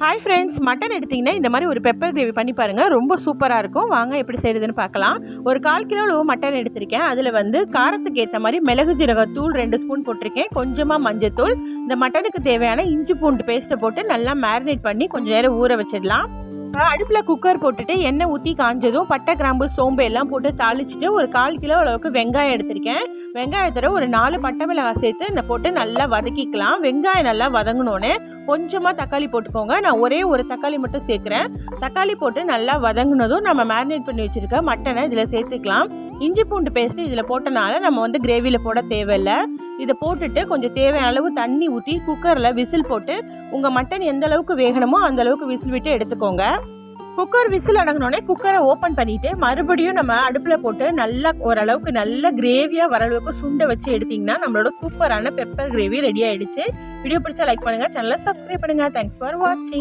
Hi friends, mutton எடுத்திங்கன்னா இந்த மாதிரி ஒரு பெப்பர் கிரேவி பண்ணி பாருங்கள். ரொம்ப சூப்பராக இருக்கும். வாங்க எப்படி செய்கிறதுன்னு பார்க்கலாம். ஒரு 1/4 கிலோ மட்டன் எடுத்திருக்கேன். அதில் காரத்துக்கு ஏற்ற மாதிரி மிளகு ஜீரகத்தூள் 2 ஸ்பூன் போட்டிருக்கேன். கொஞ்சமாக மஞ்சத்தூள், இந்த மட்டனுக்கு தேவையான இஞ்சி பூண்டு பேஸ்ட்டை போட்டு நல்லா மேரினேட் பண்ணி கொஞ்சம் நேரம் ஊற வச்சிடலாம். அடுப்பில் குக்கர் போட்டுட்டு எண்ணெய் ஊற்றி காஞ்சதும் பட்டை, கிராம்பு, சோம்பு எல்லாம் போட்டு தாளிச்சிட்டு ஒரு 1/4 கிலோ அளவுக்கு வெங்காயம் எடுத்திருக்கேன். வெங்காயத்தோட ஒரு 4 பட்டை மிளகாய் சேர்த்து போட்டு நல்லா வதக்கிக்கலாம். வெங்காயம் நல்லா வதங்கினோன்னே கொஞ்சமாக தக்காளி போட்டுக்கோங்க. நான் ஒரே ஒரு தக்காளி மட்டும் சேர்க்குறேன். தக்காளி போட்டு நல்லா வதங்கினதும் நம்ம மேரினேட் பண்ணி வச்சுருக்க மட்டனை இதில் சேர்த்துக்கலாம். இஞ்சி பூண்டு பேஸ்ட்டு இதில் போட்டனால நம்ம கிரேவியில் போட தேவையில்லை. இதை போட்டுட்டு கொஞ்சம் தேவையான அளவு தண்ணி ஊற்றி குக்கரில் விசில் போட்டு உங்கள் மட்டன் எந்த அளவுக்கு வேகணுமோ அந்த அளவுக்கு விசில் விட்டு எடுத்துக்கோங்க. குக்கர் விசில் அடங்கினோடனே குக்கரை ஓப்பன் பண்ணிவிட்டு மறுபடியும் நம்ம அடுப்பில் போட்டு நல்லா ஓரளவுக்கு நல்ல கிரேவியாக வர அளவுக்கு சுண்டை வச்சு எடுத்திங்கன்னா நம்மளோட சூப்பரான பெப்பர் கிரேவி ரெடி ஆகிடுச்சு. வீடியோ பிடிச்சா லைக் பண்ணுங்கள், சேனலை சப்ஸ்கிரைப் பண்ணுங்கள். தேங்க்ஸ் ஃபார் வாட்சிங்.